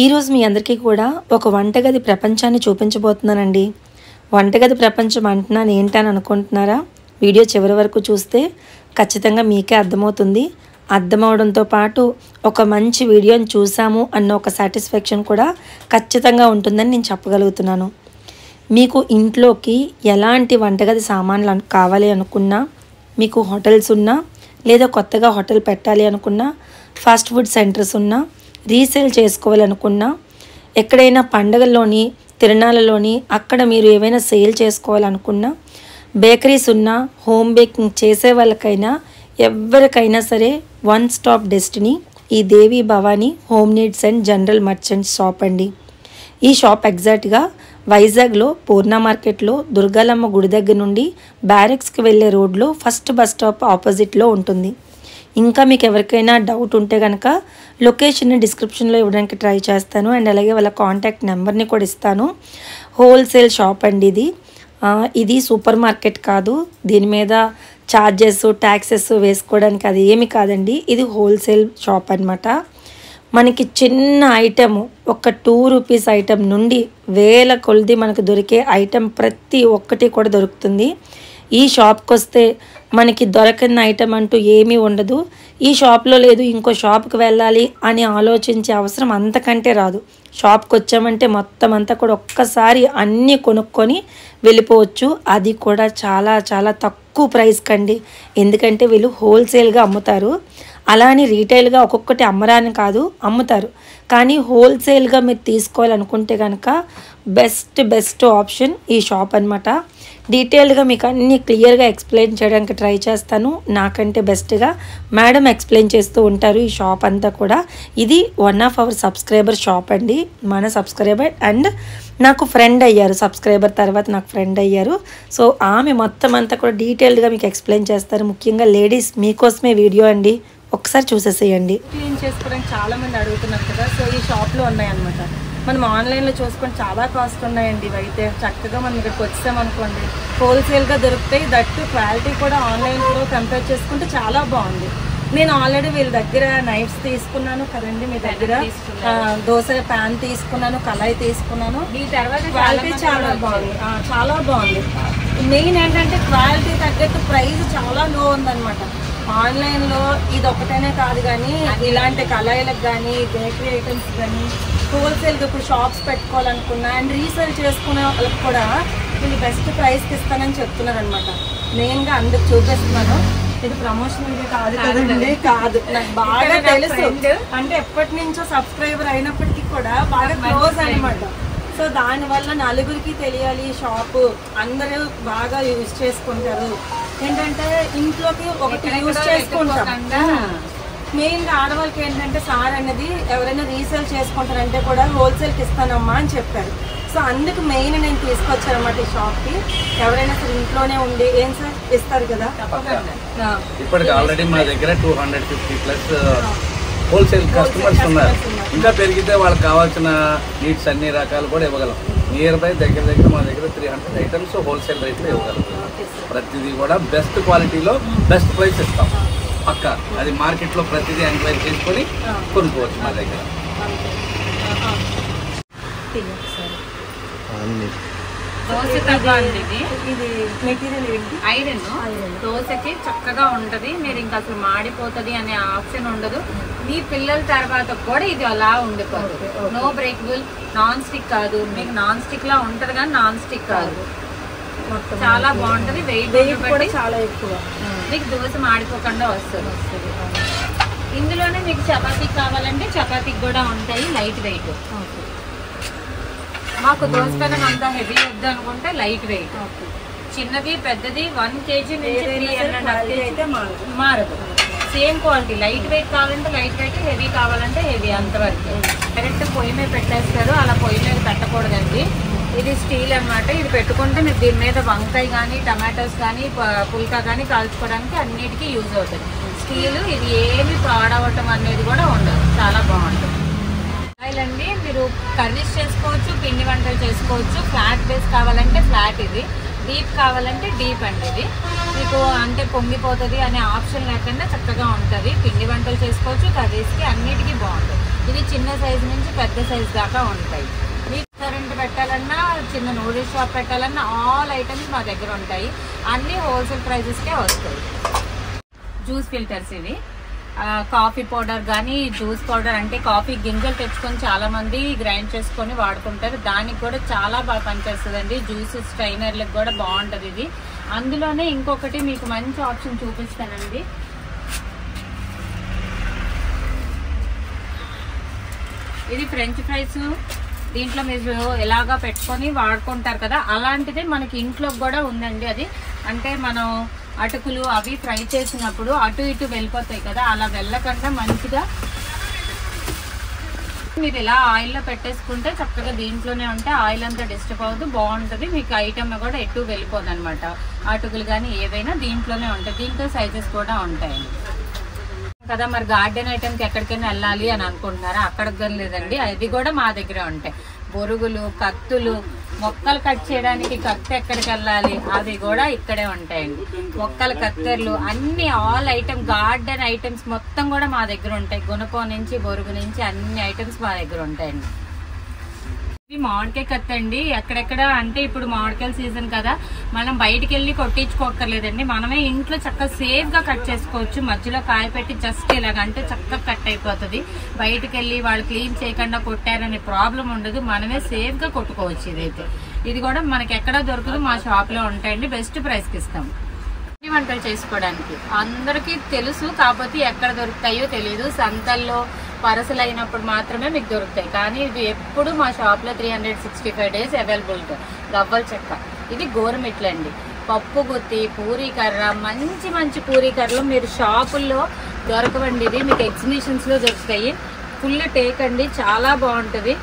ఈరోజు మీ అందరికీ కూడా ఒక వంటగది ప్రపంచాన్ని చూపించబోతున్నానండి. వంటగది ప్రపంచం అంటున్నాను ఏంటని అనుకుంటున్నారా? వీడియో చివరి వరకు చూస్తే ఖచ్చితంగా మీకే అర్థమవుతుంది. అర్థమవడంతో పాటు ఒక మంచి వీడియోని చూసాము అన్న ఒక సాటిస్ఫాక్షన్ కూడా ఖచ్చితంగా ఉంటుందని నేను చెప్పగలుగుతున్నాను. మీకు ఇంట్లోకి ఎలాంటి వంటగది సామాన్లు కావాలి అనుకున్నా, మీకు హోటల్స్ ఉన్నా లేదా కొత్తగా హోటల్ పెట్టాలి అనుకున్నా, ఫాస్ట్ ఫుడ్ సెంటర్స్ ఉన్నా, రీసేల్ చేసుకోవాలనుకున్నా, ఎక్కడైనా పండగల్లోని తిరణాలలోని అక్కడ మీరు ఏమైనా సేల్ చేసుకోవాలనుకున్నా, బేకరీస్ ఉన్నా, హోమ్ బేకింగ్ చేసే వాళ్ళకైనా ఎవరికైనా సరే వన్ స్టాప్ డెస్టినీ ఈ Devi Bhavani home needs and general merchants shop అండి. ఈ షాప్ ఎగ్జాక్ట్గా వైజాగ్లో పూర్ణ మార్కెట్లో దుర్గాలమ్మ గుడి దగ్గర నుండి బ్యారెక్స్కి వెళ్ళే రోడ్లో ఫస్ట్ బస్ స్టాప్ ఆపోజిట్లో ఉంటుంది. ఇంకా మీకు ఎవరికైనా డౌట్ ఉంటే కనుక లొకేషన్ని డిస్క్రిప్షన్లో ఇవ్వడానికి ట్రై చేస్తాను. అండ్ అలాగే వాళ్ళ కాంటాక్ట్ నెంబర్ని కూడా ఇస్తాను. హోల్సేల్ షాప్ అండి ఇది సూపర్ మార్కెట్ కాదు. దీని మీద ఛార్జెస్ ట్యాక్సెస్ వేసుకోవడానికి అది ఏమి కాదండి. ఇది హోల్సేల్ షాప్ అనమాట. మనకి చిన్న ఐటెము ఒక 2 రూపీస్ ఐటెం నుండి వేల కొలది మనకు దొరికే ఐటెం ప్రతి ఒక్కటి కూడా దొరుకుతుంది. ఈ షాప్కి వస్తే మనకి దొరకని ఐటెం అంటూ ఏమీ ఉండదు. ఈ షాప్లో లేదు ఇంకో షాప్కి వెళ్ళాలి అని ఆలోచించే అవసరం అంతకంటే రాదు. షాప్కి వచ్చామంటే మొత్తం అంతా కూడా ఒక్కసారి అన్నీ కొనుక్కొని వెళ్ళిపోవచ్చు. అది కూడా చాలా చాలా తక్కువ ప్రైస్కి అండి. ఎందుకంటే వీళ్ళు హోల్సేల్గా అమ్ముతారు. అలా అని రీటైల్గా ఒక్కొక్కటి అమ్మరాని కాదు, అమ్ముతారు. కానీ హోల్సేల్గా మీరు తీసుకోవాలనుకుంటే కనుక బెస్ట్ ఆప్షన్ ఈ షాప్ అనమాట. డీటెయిల్డ్గా మీకు అన్నీ క్లియర్గా ఎక్స్ప్లెయిన్ చేయడానికి ట్రై చేస్తాను. నాకంటే బెస్ట్గా మేడం ఎక్స్ప్లెయిన్ చేస్తూ ఉంటారు ఈ షాప్ అంతా కూడా. ఇది one of our subscriber shop అండి. మన సబ్స్క్రైబర్ అండ్ నాకు ఫ్రెండ్ అయ్యారు. సబ్స్క్రైబర్ తర్వాత నాకు ఫ్రెండ్ అయ్యారు. సో ఆమె మొత్తం అంతా కూడా డీటెయిల్డ్గా మీకు ఎక్స్ప్లెయిన్ చేస్తారు. ముఖ్యంగా లేడీస్ మీకోసమే వీడియో అండి, ఒకసారి చూసేసేయండి. క్లీన్ చేసుకోవడానికి చాలా మంది అడుగుతున్నారు కదా. సో ఈ షాప్లో ఉన్నాయన్నమాట. మనం ఆన్లైన్లో చూసుకొని చాలా కాస్ట్ ఉన్నాయండి. ఇవైతే చక్కగా మనం ఇక్కడికి వచ్చామనుకోండి హోల్సేల్గా దొరుకుతాయి. దట్టు క్వాలిటీ కూడా ఆన్లైన్లో కంపేర్ చేసుకుంటే చాలా బాగుంది. నేను ఆల్రెడీ వీళ్ళ దగ్గర నైఫ్స్ తీసుకున్నాను కదండి, మీ దగ్గర దోశ ప్యాన్ తీసుకున్నాను, కళాయి తీసుకున్నాను. క్వాలిటీ చాలా బాగుంది. మెయిన్ ఏంటంటే క్వాలిటీ తగ్గట్టు ప్రైస్ చాలా లో ఉందన్నమాట. ఆన్లైన్లో ఇది ఒకటేనే కాదు కానీ ఇలాంటి కళాయిలకు కానీ బేకరీ ఐటమ్స్ కానీ హోల్సేల్గా ఇప్పుడు షాప్స్ పెట్టుకోవాలనుకున్నా అండ్ రీసేల్ చేసుకునే వాళ్ళకి కూడా వీళ్ళు బెస్ట్ ప్రైస్కి ఇస్తానని చెప్తున్నారు అనమాట. మెయిన్గా అందుకు చూపిస్తున్నాను. ఇది ప్రమోషన్ ఇది కాదు కదండి, కాదు, నాకు బాగా తెలుసు. అంటే ఎప్పటి నుంచో సబ్స్క్రైబర్ అయినప్పటికీ కూడా బాగా క్లోజ్ అనమాట. సో దానివల్ల నలుగురికి తెలియాలి షాపు, అందరూ బాగా యూజ్ చేసుకుంటారు. ఏంటంటే ఇంట్లోకి ఒకటి యూజ్ చేసుకుంటాం. మెయిన్గా ఆడవాళ్ళకి ఏంటంటే సార్ అనేది ఎవరైనా రీసేల్ చేసుకుంటారంటే కూడా హోల్సేల్కి ఇస్తానమ్మా అని చెప్పారు. సో అందుకు మెయిన్ నేను తీసుకొచ్చాను అన్నమాట ఈ షాప్కి. ఎవరైనా సరే ఇంట్లోనే ఉండి ఏం సార్ ఇస్తారు కదా. ఇప్పటికి ఆల్రెడీ మా దగ్గర 250+ హోల్సేల్ కస్టమర్స్ ఉన్నారు. ఇంకా పెరిగితే వాళ్ళకి కావాల్సిన నీడ్స్ అన్ని రకాలు కూడా ఇవ్వగలం. నియర్ బై దగ్గర మా దగ్గర 300 ఐటమ్స్ హోల్సేల్ రేట్లో ఇవ్వగలం. ప్రతిదీ కూడా బెస్ట్ క్వాలిటీలో బెస్ట్ ప్రైస్ ఇస్తాం పక్క. అది మార్కెట్లో ప్రతిదీ ఎంక్వైరీ చేసుకొని కొనుక్కోవచ్చు మా దగ్గర. ఇది మెటీరియల్ ఏంటి? ఐరన్ దోశకి చక్కగా ఉంటది. మీరు ఇంకా అసలు మాడిపోతుంది అనే ఆప్షన్ ఉండదు. మీ పిల్లల తర్వాత కూడా ఇది అలా ఉండిపోతుంది. నో బ్రేకబుల్, నాన్ స్టిక్ కాదు. మీకు నాన్ స్టిక్ లా ఉంటది కానీ నాన్ స్టిక్ కాదు. చాలా బాగుంటది. వెయిట్ కూడా చాలా ఎక్కువ. మీకు దోశ మాడిపోకుండా వస్తుంది. ఇందులోనే మీకు చపాతీ కావాలంటే చపాతీకి కూడా ఉంటాయి లైట్ వెయిట్. మాకు దోశ కన్నా అంత హెవీ వద్దు అనుకుంటే లైట్ వెయిట్. చిన్నది పెద్దది 1 kg నుంచి 3.5 అయితే మారదు. Same quality. లైట్ వెయిట్ కావాలంటే లైట్ వెయిట్, హెవీ కావాలంటే హెవీ, అంతవరకు. డైరెక్ట్ పొయ్యి మీద పెట్టేస్తారు. అలా పొయ్యి మీద పెట్టకూడదండి. ఇది స్టీల్ అనమాట. ఇది పెట్టుకుంటే మీరు దీని మీద వంకాయ కానీ టమాటోస్ కానీ పుల్కా కానీ కాల్చుకోవడానికి అన్నిటికీ యూజ్ అవుతుంది. స్టీల్ ఇది ఏమి పాడవటం అనేది కూడా ఉండదు. చాలా బాగుంటుంది. అండి మీరు కర్రీస్ చేసుకోవచ్చు, పిండి వంటలు చేసుకోవచ్చు. ఫ్లాట్ బేస్ కావాలంటే ఫ్లాట్, ఇది డీప్ కావాలంటే డీప్ అండి. ఇది మీకు అంటే పొంగిపోతుంది అనే ఆప్షన్ లేకుండా చక్కగా ఉంటుంది. పిండి వంటలు చేసుకోవచ్చు, కర్రీస్కి అన్నిటికీ బాగుంటుంది. ఇది చిన్న సైజు నుంచి పెద్ద సైజు దాకా ఉంటాయి. మీకు రెస్టారెంట్ పెట్టాలన్నా, చిన్న నూడిల్స్ షాప్ పెట్టాలన్నా ఆల్ ఐటమ్స్ మా దగ్గర ఉంటాయి. అన్నీ హోల్సేల్ ప్రైజెస్కే వస్తాయి. జ్యూస్ ఫిల్టర్స్ ఇవి. కాఫీ పౌడర్ కానీ, జ్యూస్ పౌడర్ అంటే కాఫీ గింజలు తెచ్చుకొని చాలా మంది గ్రైండ్ చేసుకొని వాడుకుంటారు. దానికి కూడా చాలా బాగా పనిచేస్తుందండి. జ్యూస్ స్ట్రైనర్లకు కూడా బాగుంటుంది ఇది. అందులోనే ఇంకొకటి మీకు మంచి ఆప్షన్ చూపిస్తానండి. ఇది ఫ్రెంచ్ ఫ్రైస్. దీంట్లో మీరు ఎలాగా పెట్టుకొని వాడుకుంటారు కదా, అలాంటిది మనకి ఇంట్లో కూడా ఉందండి. అది అంటే మనం అటుకులు అవి ఫ్రై చేసినప్పుడు అటు ఇటు వెళ్ళిపోతాయి కదా, అలా వెళ్ళకుండా మంచిగా మీరు ఇలా ఆయిల్లో పెట్టేసుకుంటే చక్కగా దీంట్లోనే ఉంటే ఆయిల్ అంతా డిస్టర్బ్ అవుతుంది, బాగుంటుంది. మీకు ఐటమ్ కూడా ఎటు వెళ్ళిపోదు అనమాట. అటుకులు కానీ ఏవైనా దీంట్లోనే ఉంటాయి. దీంట్లో సైజెస్ కూడా ఉంటాయి కదా. మరి గార్డెన్ ఐటమ్కి ఎక్కడికైనా వెళ్ళాలి అని అనుకుంటున్నారా? అక్కడికి లేదండి, అది కూడా మా దగ్గర ఉంటాయి. బొరుగులు, కత్తులు, మొక్కలు కట్ చేయడానికి కత్తి ఎక్కడికి వెళ్ళాలి, అవి కూడా ఇక్కడే ఉంటాయండి. మొక్కల కత్తెర్లు అన్ని ఆల్ ఐటమ్ గార్డెన్ ఐటమ్స్ మొత్తం కూడా మా దగ్గర ఉంటాయి. గుణపం నుంచి బొరుగు నుంచి అన్ని ఐటమ్స్ మా దగ్గర ఉంటాయండి. ఇది మామిడికాయ కత్తి అండి. ఎక్కడెక్కడ అంటే ఇప్పుడు మామిడికాయల సీజన్ కదా, మనం బయటికి వెళ్ళి కొట్టించుకోక్కర్లేదండి. మనమే ఇంట్లో చక్కగా సేఫ్ గా కట్ చేసుకోవచ్చు. మధ్యలో కాయ పెట్టి జస్ట్ ఇలాగంటే చక్కగా కట్ అయిపోతుంది. బయటికి వెళ్ళి వాళ్ళు క్లీన్ చేయకుండా కొట్టారనే ప్రాబ్లం ఉండదు. మనమే సేఫ్ గా కొట్టుకోవచ్చు. ఇదైతే ఇది కూడా మనకి ఎక్కడ దొరకదు, మా షాప్ లో ఉంటాయండి. బెస్ట్ ప్రైస్ కి ఇస్తాం. వంటలు చేసుకోవడానికి అందరికీ తెలుసు, కాకపోతే ఎక్కడ దొరుకుతాయో తెలియదు. సంతల్లో పరసలు అయినప్పుడు మాత్రమే మీకు దొరుకుతాయి. కానీ ఇది ఎప్పుడు మా షాప్ లో 365 days అవైలబుల్. గవ్వల చెక్క. ఇది గోరుమిట్లు అండి. పప్పు గుత్తి, పూరీ కర్ర, మంచి మంచి పూరీ కర్రలు మీరు షాపుల్లో దొరకవండి. ఇది మీకు ఎగ్జిబిషన్స్ లో దొరుకుతాయి. ఫుల్ టేక్ అండి, చాలా బాగుంటుంది.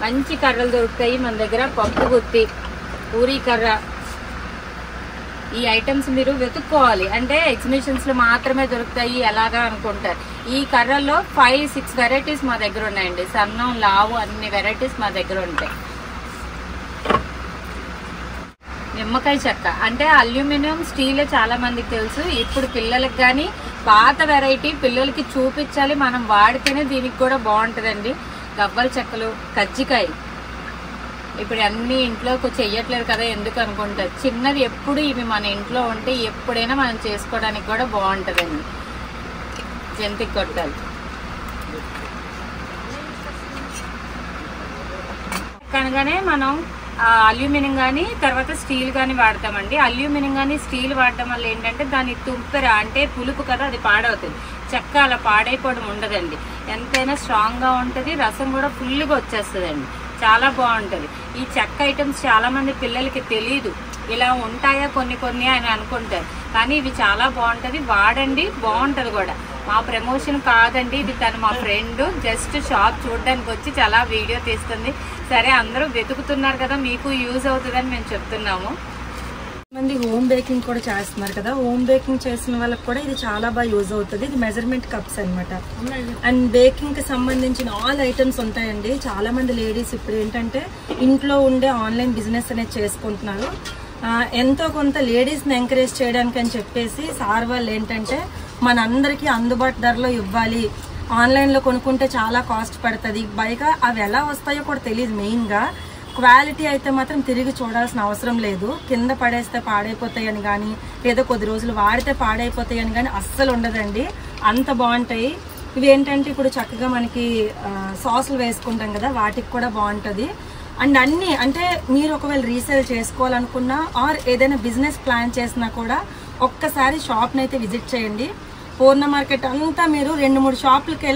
మంచి కర్రలు దొరుకుతాయి మన దగ్గర. పప్పు గుత్తి, పూరీ కర్ర, ఈ ఐటమ్స్ మీరు వెతుక్కోవాలి. అంటే ఎగ్జిబిషన్స్ లో మాత్రమే దొరుకుతాయి ఎలాగా అనుకుంటారు. ఈ కర్రల్లో 5-6 వెరైటీస్ మా దగ్గర ఉన్నాయండి. సన్నం, లావు అన్ని వెరైటీస్ మా దగ్గర ఉంటాయి. నిమ్మకాయ చెక్క అంటే అల్యూమినియం, స్టీల్ చాలా మందికి తెలుసు. ఇప్పుడు పిల్లలకి కానీ పాత వెరైటీ పిల్లలకి చూపించాలి, మనం వాడితేనే దీనికి కూడా బాగుంటుందండి. గవ్వల చెక్కలు, కజ్జికాయ. ఇప్పుడు అన్ని ఇంట్లో చెయ్యట్లేదు కదా ఎందుకు అనుకుంటారు. చిన్నది ఎప్పుడు ఇవి మన ఇంట్లో ఉంటే ఎప్పుడైనా మనం చేసుకోవడానికి కూడా బాగుంటుందండి. జంతికి గొట్టాలు. కనుకనే మనం అల్యూమినియం కానీ తర్వాత స్టీల్ కానీ వాడతామండి. అల్యూమినియం కానీ స్టీల్ వాడటం వల్ల ఏంటంటే దాని తుంపెర అంటే పులుపు కదా, అది పాడవుతుంది. చెక్క అలా పాడైపోవడం ఉండదండి. ఎంతైనా స్ట్రాంగ్గా ఉంటుంది. రసం కూడా ఫుల్గా వచ్చేస్తుందండి. చాలా బాగుంటుంది. ఈ చెక్క ఐటమ్స్ చాలా మంది పిల్లలకి తెలియదు, ఇలా ఉంటాయా కొన్ని అని అనుకుంటారు. కానీ ఇవి చాలా బాగుంటుంది, వాడండి, బాగుంటుంది కూడా. మా ప్రమోషన్ కాదండి, ఇది తను మా ఫ్రెండ్ జస్ట్ షాప్ చూడడానికి వచ్చి చాలా వీడియో తీస్తుంది. సరే అందరూ వెతుకుతున్నారు కదా, మీకు యూజ్ అవుతుందని మేము చెప్తున్నాము. మంది హోమ్ బేకింగ్ కూడా చేస్తున్నారు కదా, హోమ్ బేకింగ్ చేసిన వాళ్ళకి కూడా ఇది చాలా బాగా యూజ్ అవుతుంది. ఇది మెజర్మెంట్ కప్స్ అనమాట. అండ్ బేకింగ్ కి సంబంధించిన ఆల్ ఐటమ్స్ ఉంటాయండి. చాలా మంది లేడీస్ ఇప్పుడు ఏంటంటే ఇంట్లో ఉండే ఆన్లైన్ బిజినెస్ అనేది చేసుకుంటున్నారు. ఎంతో కొంత లేడీస్ని ఎంకరేజ్ చేయడానికి అని చెప్పేసి సార్ వాళ్ళు ఏంటంటే మనందరికీ అందుబాటు ధరలో ఇవ్వాలి. ఆన్లైన్లో కొనుక్కుంటే చాలా కాస్ట్ పడుతుంది, పైగా అవి ఎలా వస్తాయో కూడా తెలియదు. మెయిన్గా క్వాలిటీ అయితే మాత్రం తిరిగి చూడాల్సిన అవసరం లేదు. కింద పడేస్తే పాడైపోతాయని కానీ లేదా కొద్ది రోజులు వాడితే పాడైపోతాయని కానీ అస్సలు ఉండదండి, అంత బాగుంటాయి. ఇవి ఏంటంటే ఇప్పుడు చక్కగా మనకి సాసులు వేసుకుంటాం కదా, వాటికి కూడా బాగుంటుంది. అండ్ అన్నీ అంటే మీరు ఒకవేళ రీసేల్ చేసుకోవాలనుకున్నా ఆర్ ఏదైనా బిజినెస్ ప్లాన్ చేసినా కూడా ఒక్కసారి షాప్ని అయితే విజిట్ చేయండి. పూర్ణ మార్కెట్ అంతా మీరు 2-3 షాపులకు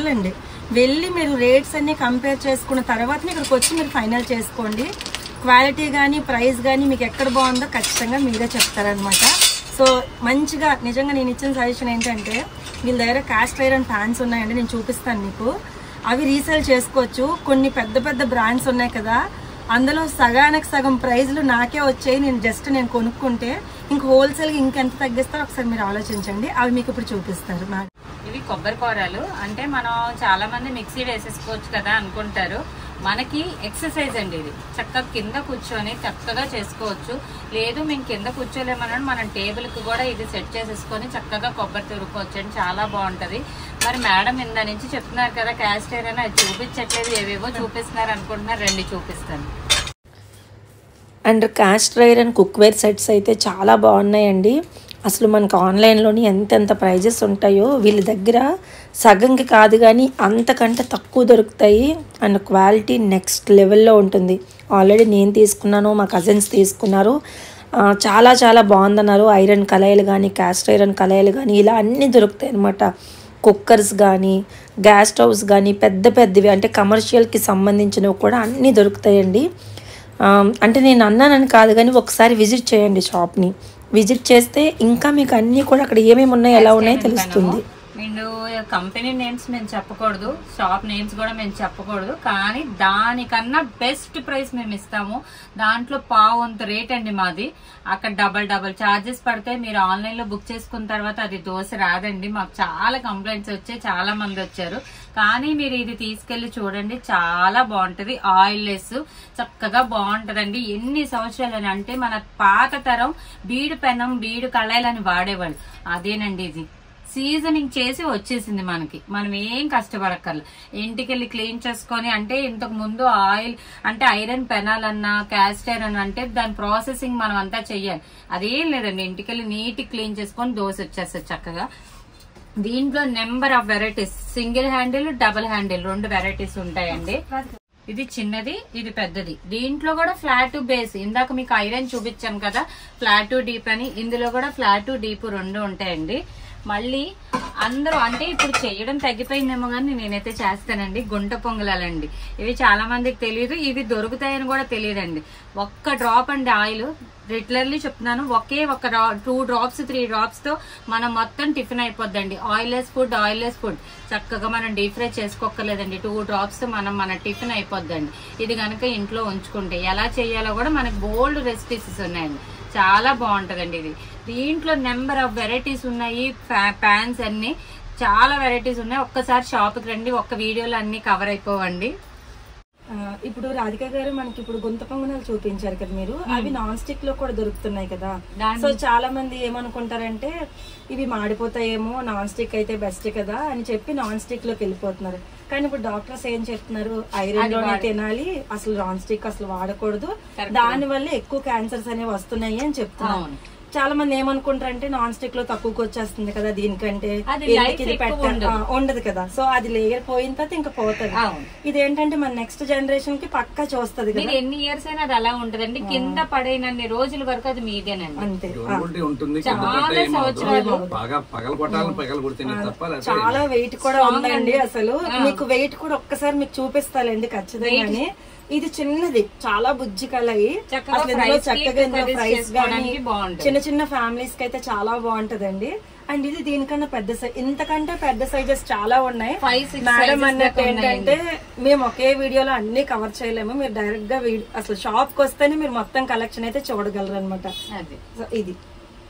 వెళ్ళి మీరు రేట్స్ అన్ని కంపేర్ చేసుకున్న తర్వాత ఇక్కడికి వచ్చి మీరు ఫైనల్ చేసుకోండి. క్వాలిటీ కానీ ప్రైస్ కానీ మీకు ఎక్కడ బాగుందో ఖచ్చితంగా మీరే చెప్తారనమాట. సో మంచిగా నిజంగా నేను ఇచ్చిన సజెషన్ ఏంటంటే వీళ్ళ దగ్గర కాస్ట్ ఐరన్ ఫ్యాన్స్ ఉన్నాయండి, నేను చూపిస్తాను మీకు. అవి రీసేల్ చేసుకోవచ్చు. కొన్ని పెద్ద పెద్ద బ్రాండ్స్ ఉన్నాయి కదా, అందులో సగానికి సగం ప్రైజ్లు నాకే వచ్చాయి. నేను కొనుక్కుంటే ఇంక హోల్సేల్గా ఇంకెంత తగ్గిస్తారో ఒకసారి మీరు ఆలోచించండి. అవి మీకు ఇప్పుడు చూపిస్తారు. ఇవి కొబ్బరి కూరలు అంటే మనం చాలా మంది మిక్సీ వేసేసుకోవచ్చు కదా అనుకుంటారు. మనకి ఎక్సర్సైజ్ అండి ఇది. చక్కగా కింద కూర్చొని చక్కగా చేసుకోవచ్చు. లేదు మేము కింద కూర్చోలేమన్నాడు, మనం టేబుల్కి కూడా ఇది సెట్ చేసేసుకొని చక్కగా కొబ్బరి తురుకోవచ్చు అండి. చాలా బాగుంటది. మరి మేడం ఇందా నుంచి చెప్తున్నారు కదా క్యాస్ట్ ఐరన్, అది చూపించట్లేదు, ఏవేవో చూపిస్తున్నారు అనుకుంటున్నారు, రండి చూపిస్తాను. And cast iron cookware sets అయితే చాలా బాగున్నాయండి. అసలు మనకు ఆన్లైన్లోని ఎంతెంత ప్రైజెస్ ఉంటాయో వీళ్ళ దగ్గర సగంకి కాదు కానీ అంతకంటే తక్కువ దొరుకుతాయి. అండ్ క్వాలిటీ నెక్స్ట్ లెవెల్లో ఉంటుంది. ఆల్రెడీ నేను తీసుకున్నాను, మా కజిన్స్ తీసుకున్నారు, చాలా చాలా బాగుందన్నారు. ఐరన్ కళాయిలు కానీ క్యాస్ట్ ఐరన్ కళాయిలు కానీ ఇలా అన్నీ దొరుకుతాయి అన్నమాట. కుక్కర్స్ కానీ గ్యాస్ స్టవ్స్ కానీ పెద్ద పెద్దవి అంటే కమర్షియల్కి సంబంధించినవి కూడా అన్నీ దొరుకుతాయండి. అంటే నేను అన్నానని కాదు కానీ ఒకసారి విజిట్ చేయండి షాప్ని. విజిట్ చేస్తే ఇంకా మీకు అన్నీ కూడా అక్కడ ఏమేమి ఉన్నాయో ఎలా ఉన్నాయో తెలుస్తుంది. నేను కంపెనీ నేమ్స్ మేము చెప్పకూడదు, షాప్ నేమ్స్ కూడా మేము చెప్పకూడదు, కానీ దానికన్నా బెస్ట్ ప్రైస్ మేము ఇస్తాము. దాంట్లో పావంత రేట్ అండి మాది. అక్కడ డబల్ చార్జెస్ పడితే మీరు ఆన్లైన్ లో బుక్ చేసుకున్న తర్వాత అది దోశ రాదండి. మాకు చాలా కంప్లైంట్స్ వచ్చాయి, చాలా మంది వచ్చారు. కానీ మీరు ఇది తీసుకెళ్లి చూడండి, చాలా బాగుంటది. ఆయిల్ లెస్ చక్కగా బాగుంటదండి. ఎన్ని సంవత్సరాలని అంటే మన పాత తరం బీడు పెనం బీడు కళాయిలని వాడేవాళ్ళు, అదేనండి ఇది. సీజనింగ్ చేసి వచ్చేసింది మనకి, మనం ఏం కష్టపడక్కర్లే. ఇంటికెళ్ళి క్లీన్ చేసుకొని, అంటే ఇంతకు ముందు ఆయిల్ అంటే ఐరన్ పెనాలన్నా క్యాస్ట్ ఐరన్ అంటే దాని ప్రాసెసింగ్ మనం అంతా చెయ్యాలి. అదేం లేదండి, ఇంటికెళ్ళి నీట్ క్లీన్ చేసుకొని దోశ వచ్చేస్తుంది చక్కగా. దీంట్లో number of varieties, single handle double handle 2 varieties ఉంటాయండి. ఇది చిన్నది, ఇది పెద్దది. దీంట్లో కూడా ఫ్లాట్ బేస్, ఇందాక మీకు ఐరన్ చూపించాను కదా ఫ్లాట్ డీప్ అని, ఇందులో కూడా ఫ్లాట్ డీప్ 2 ఉంటాయండి. మళ్ళీ అందరూ అంటే ఇప్పుడు చేయడం తగ్గిపోయిందేమో కానీ నేనైతే చేస్తానండి గుంట పొంగలాలండి. ఇవి చాలా మందికి తెలియదు, ఇవి దొరుకుతాయని కూడా తెలియదండి. ఒక్క డ్రాప్ అండి ఆయిల్, రెగ్యులర్లీ చెప్తున్నాను, ఒకే ఒక 2 డ్రాప్స్ 3 డ్రాప్స్ తో మనం మొత్తం టిఫిన్ అయిపోద్దండి. ఆయిల్లెస్ ఫుడ్ చక్కగా మనం డీప్ ఫ్రై చేసుకోక్కర్లేదండి. 2 డ్రాప్స్ తో మన టిఫిన్ అయిపోద్దండి. ఇది కనుక ఇంట్లో ఉంచుకుంటే ఎలా చేయాలో కూడా మనకు బోల్డ్ రెసిపీస్ ఉన్నాయండి. చాలా బాగుంటదండి ఇది. దీంట్లో నెంబర్ ఆఫ్ వెరైటీస్ ఉన్నాయి. ప్యాన్స్ అన్ని చాలా వెరైటీస్ ఉన్నాయి. ఒక్కసారి షాప్కి రండి, ఒక్క వీడియోలో అన్ని కవర్ అయిపోవండి. ఇప్పుడు రాధిక గారు మనకి ఇప్పుడు గుంత పొంగనాలు చూపించారు కదా మీరు, అవి నాన్ స్టిక్ లో కూడా దొరుకుతున్నాయి కదా. సో చాలా మంది ఏమనుకుంటారంటే ఇవి మాడిపోతాయేమో, నాన్ స్టిక్ అయితే బెస్ట్ కదా అని చెప్పి నాన్ స్టిక్ లోకి వెళ్ళిపోతున్నారు. కానీ ఇప్పుడు డాక్టర్స్ ఏం చెప్తున్నారు, ఐరన్ లోనే తినాలి, అసలు నాన్ స్టిక్ అసలు వాడకూడదు, దాని వల్ల ఎక్కువ క్యాన్సర్స్ అనేవి వస్తున్నాయి అని చెప్తున్నారు. చాలా మంది ఏమనుకుంటారంటే నాన్ స్టిక్ లో తక్కువకి వచ్చేస్తుంది కదా దీనికంటే, ఉండదు కదా. సో అది లేయర్ పోయిన తర్వాత ఇంకా పోతుంది. ఇదేంటంటే మన నెక్స్ట్ జనరేషన్ కి పక్కా చూస్తుంది కదా. ఎన్ని ఇయర్స్ అయినా అది అలా ఉంటదండి, కింద పడైనన్ని రోజుల వరకు అది మీదేనండి. అంతే, చాలా సంవత్సరాలు చాలా వెయిట్ కూడా ఉందండి. అసలు మీకు వెయిట్ కూడా ఒక్కసారి మీకు చూపిస్తానండి ఖచ్చితంగా. ఇది చిన్నది, చాలా బుజ్జి కలయి, చక్కగా ఫ్రైస్ గానీ చిన్న చిన్న ఫ్యామిలీస్ కి అయితే చాలా బాగుంటదండి. అండ్ ఇది దీనికన్నా పెద్ద సైజ్, ఇంతకంటే పెద్ద సైజెస్ చాలా ఉన్నాయి. మేడం అన్నట్టు ఏంటంటే మేము ఒకే వీడియోలో అన్ని కవర్ చేయలేము, మీరు డైరెక్ట్ గా అసలు షాప్ కి వస్తేనే మీరు మొత్తం కలెక్షన్ అయితే చూడగలరు అనమాట. ఇది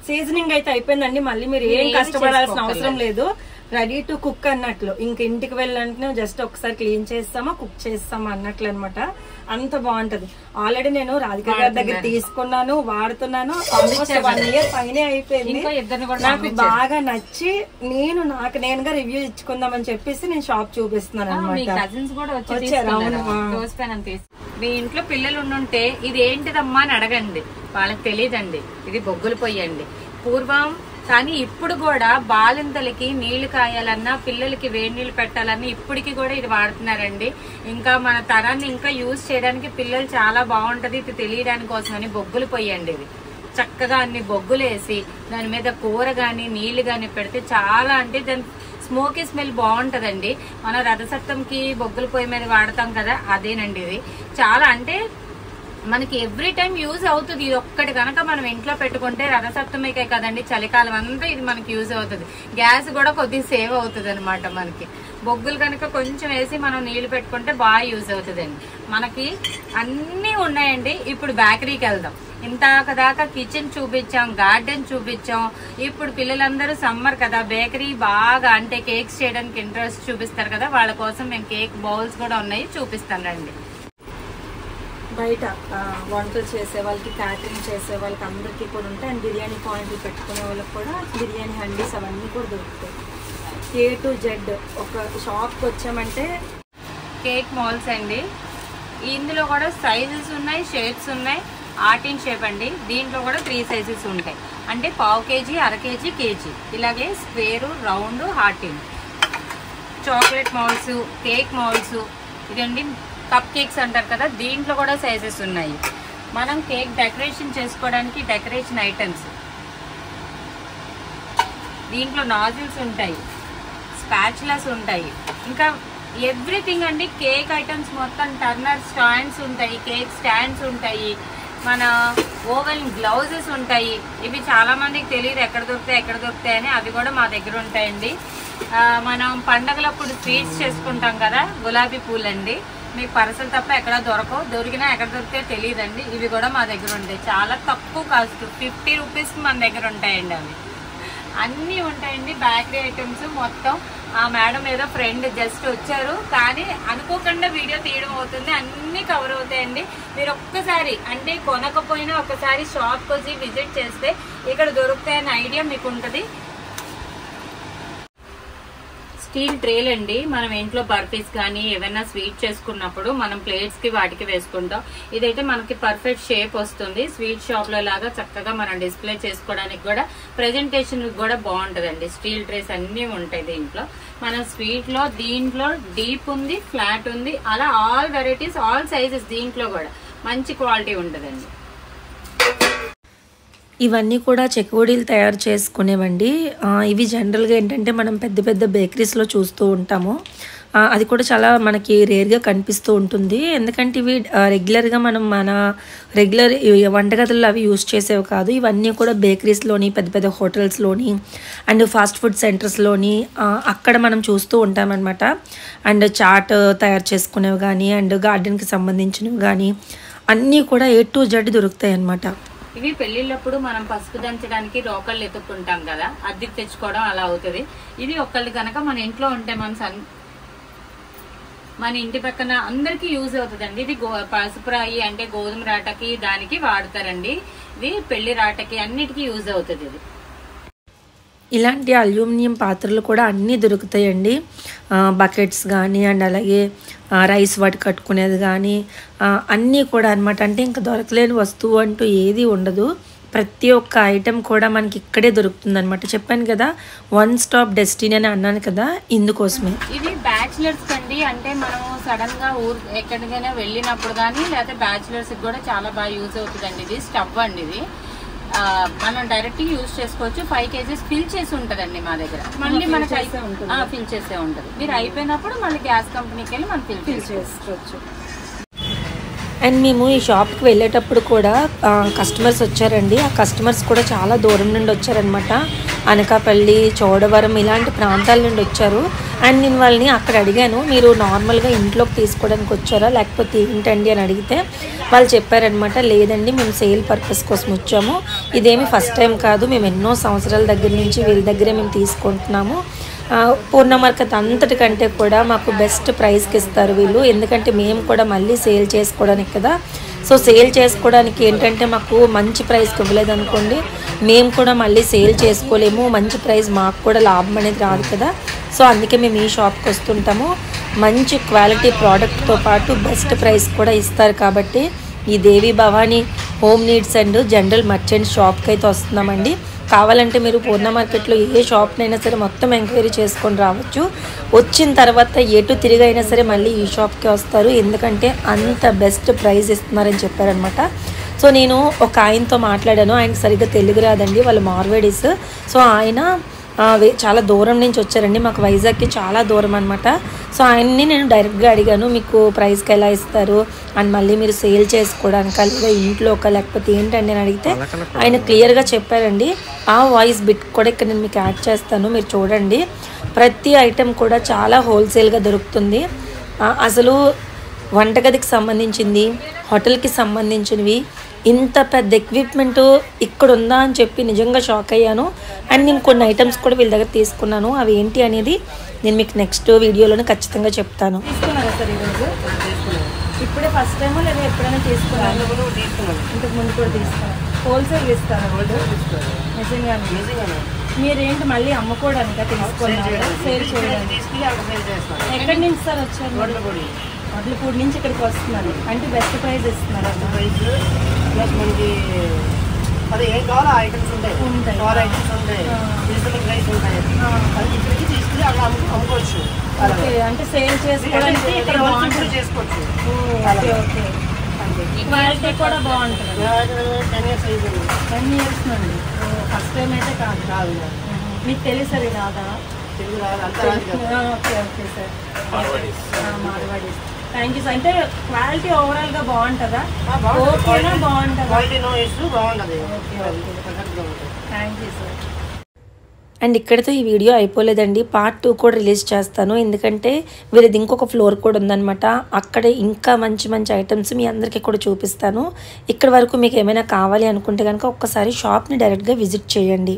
సీజనింగ్ అయితే అయిపోయిందండి, మళ్ళీ మీరు ఏం కష్టపడాల్సిన అవసరం లేదు. రెడీ టు కుక్ అన్నట్లు, ఇంక ఇంటికి వెళ్ళంటే జస్ట్ ఒకసారి క్లీన్ చేస్తామా కుక్ చేస్తామా అన్నట్లు అనమాట. అంత బాగుంటది. ఆల్రెడీ నేను రాధిక గారి దగ్గర తీసుకున్నాను, వాడుతున్నాను. ఆల్మోస్ట్ 1 year పైనే అయిపోయింది. నాకు బాగా నచ్చి నాకు నేనుగా రివ్యూ ఇచ్చుకుందామని చెప్పేసి నేను షాప్ చూపిస్తున్నాను అనమాట. మీ ఇంట్లో పిల్లలు ఉండుంటే ఇది ఏంటిదమ్మా అని అడగండి, వాళ్ళకి తెలియదండి. ఇది బొగ్గులు పొయ్యండి పూర్వం. కానీ ఇప్పుడు కూడా బాలింతలకి నీళ్లు కాయాలన్నా, పిల్లలకి వేడి నీళ్లు పెట్టాలన్నా ఇప్పటికి కూడా ఇది వాడుతున్నారండి. ఇంకా మన తరాన్ని ఇంకా యూజ్ చేయడానికి పిల్లలు చాలా బాగుంటది, ఇది తెలియడానికి కోసమని బొగ్గులు పొయ్యండి. ఇది చక్కగా అన్ని బొగ్గులు వేసి దాని మీద కూర గాని నీళ్లు గాని పెడితే చాలా, అంటే దాని స్మోకీ స్మెల్ బాగుంటదండి. మన రథసప్తంకి బొగ్గుల పొయ్యి మీద వాడతాం కదా, అదేనండి. ఇది చాలా అంటే మనకి ఎవ్రీ టైం యూజ్ అవుతుంది. ఇది ఒక్కటి కనుక మనం ఇంట్లో పెట్టుకుంటే రథసప్తమికే కదండి, చలికాలం అంతా ఇది మనకి యూజ్ అవుతుంది. గ్యాస్ కూడా కొద్దిగా సేవ్ అవుతుంది అనమాట. మనకి బొగ్గులు కనుక కొంచెం వేసి మనం నీళ్లు పెట్టుకుంటే బాగా యూజ్ అవుతుందండి. మనకి అన్నీ ఉన్నాయండి. ఇప్పుడు బేకరీకి వెళ్దాం. ఇంతదాకా కిచెన్ చూపించాం, గార్డెన్ చూపించాం. ఇప్పుడు పిల్లలందరూ సమ్మర్ కదా, బేకరీ బాగా అంటే కేక్స్ చేయడానికి ఇంట్రెస్ట్ చూపిస్తారు కదా, వాళ్ళ కోసం మేము కేక్ బౌల్స్ కూడా ఉన్నాయి, చూపిస్తాను రండి. బయట వంటలు చేసే వాళ్ళకి, క్యాటరింగ్ చేసే వాళ్ళకి అందరికీ కూడా ఉంటాయి. అండ్ బిర్యానీ పాయింట్లు పెట్టుకునే వాళ్ళకి కూడా బిర్యానీ హండీస్ అవన్నీ కూడా దొరుకుతాయి. A to Z ఒక షాప్కి వచ్చామంటే కేక్ మాల్స్ అండి. ఇందులో కూడా సైజెస్ ఉన్నాయి, షేప్స్ ఉన్నాయి. ఆర్ట్ ఇన్ షేప్ అండి. దీంట్లో కూడా 3 సైజెస్ ఉంటాయి. అంటే పావు కేజీ, అర కేజీ, కేజీ, ఇలాగే square, round, heart in. Chocolate malls, cake malls, ఇదండి కప్ కేక్స్ అంటారు కదా, దీంట్లో కూడా సైజెస్ ఉన్నాయి. మనం కేక్ డెకరేషన్ చేసుకోవడానికి డెకరేషన్ ఐటమ్స్, దీంట్లో నాజిల్స్ ఉంటాయి, స్పాచులాస్ ఉంటాయి, ఇంకా ఎవ్రీథింగ్ అండి. కేక్ ఐటమ్స్ మొత్తం టర్నర్ స్టాండ్స్ ఉంటాయి, కేక్ స్టాండ్స్ ఉంటాయి, మన ఓవెన్ గ్లౌజెస్ ఉంటాయి. ఇవి చాలా మందికి తెలియదు ఎక్కడ దొరుకుతాయని, అవి కూడా మా దగ్గర ఉంటాయండి. మనం పండగలప్పుడు స్వీట్స్ చేసుకుంటాం కదా, గులాబీ పూలండి. మీకు పరసలు తప్ప ఎక్కడ దొరకవు, దొరికినా ఎక్కడ దొరికితే తెలియదండి. ఇవి కూడా మా దగ్గర ఉంటాయి. చాలా తక్కువ కాస్ట్, 50 రూపీస్కి మన దగ్గర ఉంటాయండి. అవి అన్నీ ఉంటాయండి. బేకరీ ఐటమ్స్ మొత్తం. ఆ మేడం ఏదో ఫ్రెండ్ జస్ట్ వచ్చారు, కానీ అనుకోకుండా వీడియో తీయడం అవుతుంది. అన్నీ కవర్ అవుతాయండి. మీరు ఒక్కసారి అంటే కొనకపోయినా ఒకసారి షాప్కి వచ్చి విజిట్ చేస్తే ఇక్కడ దొరుకుతాయన్న ఐడియా మీకు ఉంటుంది. స్టీల్ ట్రేలు అండి. మనం ఇంట్లో బర్ఫీస్ కానీ ఏమైనా స్వీట్ చేసుకున్నప్పుడు మనం ప్లేట్స్ కి వాటికి వేసుకుంటాం. ఇదైతే మనకి పర్ఫెక్ట్ షేప్ వస్తుంది. స్వీట్ షాప్ లో లాగా చక్కగా మనం డిస్ప్లే చేసుకోవడానికి కూడా, ప్రెజెంటేషన్ కూడా బాగుంటదండి. స్టీల్ ట్రేస్ అన్ని ఉంటాయి దీంట్లో. మన స్వీట్ లో దీంట్లో డీప్ ఉంది, ఫ్లాట్ ఉంది, అలా ఆల్ వెరైటీస్, ఆల్ సైజెస్ దీంట్లో కూడా మంచి క్వాలిటీ ఉంటదండి. ఇవన్నీ కూడా చెకోడీలు తయారు చేసుకునేవండి. ఇవి జనరల్గా ఏంటంటే మనం పెద్ద పెద్ద బేకరీస్లో చూస్తూ ఉంటాము. అది కూడా చాలా మనకి రేర్గా కనిపిస్తూ ఉంటుంది. ఎందుకంటే ఇవి రెగ్యులర్గా మనం మన రెగ్యులర్ వంటగదుల్లో అవి యూజ్ చేసేవి కాదు. ఇవన్నీ కూడా బేకరీస్లోని, పెద్ద పెద్ద హోటల్స్లోని అండ్ ఫాస్ట్ ఫుడ్ సెంటర్స్లోని అక్కడ మనం చూస్తూ ఉంటామన్నమాట. అండ్ చాట్ తయారు చేసుకునేవి కానీ, అండ్ గార్డెన్కి సంబంధించినవి కానీ అన్నీ కూడా A to Z దొరుకుతాయి అన్నమాట. ఇవి పెళ్లిళ్ళప్పుడు మనం పసుపు దంచడానికి రోకళ్ళు ఎత్తుక్కుంటాం కదా, అద్దెకి తెచ్చుకోవడం అలా అవుతుంది. ఇది ఒకళ్ళు కనుక మన ఇంట్లో ఉంటే మన ఇంటి పక్కన అందరికి యూజ్ అవుతుందండి. ఇది పసుపు రాయి అంటే గోధుమ రాటకి దానికి వాడతారండి. ఇది పెళ్లి రాటకి అన్నిటికీ యూజ్ అవుతుంది. ఇది ఇలాంటి అల్యూమినియం పాత్రలు కూడా అన్నీ దొరుకుతాయండి. బకెట్స్ కానీ అండ్ అలాగే రైస్ వాటి కట్టుకునేది కానీ అన్నీ కూడా అనమాట. అంటే ఇంకా దొరకలేని వస్తువు అంటూ ఏది ఉండదు. ప్రతి ఒక్క ఐటెం కూడా మనకి ఇక్కడే దొరుకుతుంది అనమాట. చెప్పాను కదా, 1 స్టాప్ డెస్టినీ అని అన్నాను కదా, ఇందుకోసమే. ఇది బ్యాచిలర్స్ అండి. అంటే మనం సడన్ గా ఎక్కడికైనా వెళ్ళినప్పుడు కానీ, లేకపోతే బ్యాచిలర్స్ కూడా చాలా బాగా యూజ్ అవుతుందండి. ఇది స్టవ్ అండి. ఇది మనం డైరెక్ట్ యూజ్ చేసుకోవచ్చు. 5 kgs ఫిల్ చేసి ఉంటదండి మా దగ్గర. మళ్ళీ మనకి ఫిల్ చేసే ఉంటది. మీరు అయిపోయినప్పుడు మళ్ళీ గ్యాస్ కంపెనీకి వెళ్ళి మనం ఫిల్ చేసుకోవచ్చు. అండ్ మేము ఈ షాప్కి వెళ్ళేటప్పుడు కూడా కస్టమర్స్ వచ్చారండి. ఆ కస్టమర్స్ కూడా చాలా దూరం నుండి వచ్చారనమాట. అనకాపల్లి, చోడవరం ఇలాంటి ప్రాంతాల నుండి వచ్చారు. అండ్ నేను వాళ్ళని అక్కడ అడిగాను, మీరు నార్మల్గా ఇంట్లోకి తీసుకోవడానికి వచ్చారా లేకపోతే ఏంటండి అని అడిగితే వాళ్ళు చెప్పారనమాట, లేదండి మేము సేల్ పర్పస్ కోసం వచ్చాము. ఇదేమి ఫస్ట్ టైం కాదు, మేము ఎన్నో సంవత్సరాల దగ్గర నుంచి వీళ్ళ దగ్గరే మేము తీసుకుంటున్నాము. పూర్ణ మార్కెట్ అంతటికంటే కూడా మాకు బెస్ట్ ప్రైస్కి ఇస్తారు వీళ్ళు. ఎందుకంటే మేము కూడా మళ్ళీ సేల్ చేసుకోవడానికి కదా. సో సేల్ చేసుకోవడానికి ఏంటంటే మాకు మంచి ప్రైస్కి ఇవ్వలేదు అనుకోండి, మేము కూడా మళ్ళీ సేల్ చేసుకోలేము. మంచి ప్రైస్ మాకు కూడా లాభం అనేది రాదు కదా. సో అందుకే మేము ఈ షాప్కి వస్తుంటాము. మంచి క్వాలిటీ ప్రోడక్ట్తో పాటు బెస్ట్ ప్రైస్ కూడా ఇస్తారు. కాబట్టి ఈ Devi Bhavani home needs and general merchant షాప్కి అయితే వస్తున్నామండి. కావాలంటే మీరు పూర్ణ మార్కెట్లో ఏ షాప్నైనా సరే మొత్తం ఎంక్వైరీ చేసుకొని రావచ్చు. వచ్చిన తర్వాత ఎటు తిరిగి అయినా సరే మళ్ళీ ఈ షాప్కి వస్తారు. ఎందుకంటే అంత బెస్ట్ ప్రైస్ ఇస్తున్నారని చెప్పారనమాట. సో నేను ఒక ఆయనతో మాట్లాడాను. ఆయనకి సరిగ్గా తెలుగు రాదండి, వాళ్ళు మార్వేడీస్. సో ఆయన చాలా దూరం నుంచి వచ్చారండి. మాకు వైజాగ్కి చాలా దూరం అనమాట. సో ఆయన్ని నేను డైరెక్ట్గా అడిగాను, మీకు ప్రైస్కి ఎలా ఇస్తారు అండ్ మళ్ళీ మీరు సేల్ చేసుకోవడానికా లేదా ఇంట్లోకా లేకపోతే ఏంటండి అని అడిగితే ఆయన క్లియర్గా చెప్పారండి. ఆ వాయిస్ బిట్ కూడా ఇక్కడ నేను మీకు యాడ్ చేస్తాను, మీరు చూడండి. ప్రతి ఐటెం కూడా చాలా హోల్సేల్గా దొరుకుతుంది. అసలు వంటగదికి సంబంధించింది, హోటల్కి సంబంధించినవి, ఇంత పెద్ద ఎక్విప్మెంట్ ఇక్కడ ఉందా అని చెప్పి నిజంగా షాక్ అయ్యాను. అండ్ నేను కొన్ని ఐటమ్స్ కూడా వీళ్ళ దగ్గర తీసుకున్నాను. అవి ఏంటి అనేది నేను మీకు నెక్స్ట్ వీడియోలోనే ఖచ్చితంగా చెప్తాను. తీసుకున్నారా సార్ ఈరోజు? ఇప్పుడే ఫస్ట్ టైమో లేదా ఎప్పుడైనా తీసుకున్నాను? ఇంతకు ముందు కూడా తీసుకున్నాను. హోల్సేల్ ఇస్తారా వాళ్ళు? నిజంగానే మీరేంటి మళ్ళీ అమ్ముకోవడానికి తీసుకున్నారా? సేల్ చేయడానికి? ఎక్కడి నుంచి సార్ వచ్చారు? వడ్లపూడి నుంచి ఇక్కడికి వస్తున్నారు అంటే బెస్ట్ ప్రైస్ ఇస్తున్నారు. అది ఏం కావాలో ఐటమ్స్ ఉంటాయి, ఐటమ్స్ ఉంటాయి, రీజనబుల్ ప్రైస్ ఉంటాయి. అది ఇక్కడికి తీసుకుని అక్కడ అమ్ముకోవచ్చు. అంటే సేల్ చేసుకోవడానికి ఇక్కడ చేసుకోవచ్చు. క్వాలిటీ కూడా బాగుంటుంది. 10 years అయింది. 10 years నుండి ఫస్ట్ టైం అయితే కాదు. మీకు తెలుసు అది రాదా? తెలుగు రాదు, అంతా రాదు కదా. Okay sir. Marwaris. Thank you sir. అంటే క్వాలిటీ ఓవరాల్ గా బాగుంటుందా? ఓకేనా? బాగుంటుందా? క్వాలిటీ నో ఇష్యూ, బాగుంటుంది. Thank you sir. అండ్ ఇక్కడితో ఈ వీడియో అయిపోలేదండి. పార్ట్ 2 కూడా రిలీజ్ చేస్తాను. ఎందుకంటే వీరిది ఇంకొక ఫ్లోర్ కూడా ఉందన్నమాట. అక్కడే ఇంకా మంచి మంచి ఐటమ్స్ మీ అందరికీ కూడా చూపిస్తాను. ఇక్కడ వరకు మీకు ఏమైనా కావాలి అనుకుంటే కనుక ఒక్కసారి షాప్ని డైరెక్ట్గా విజిట్ చేయండి.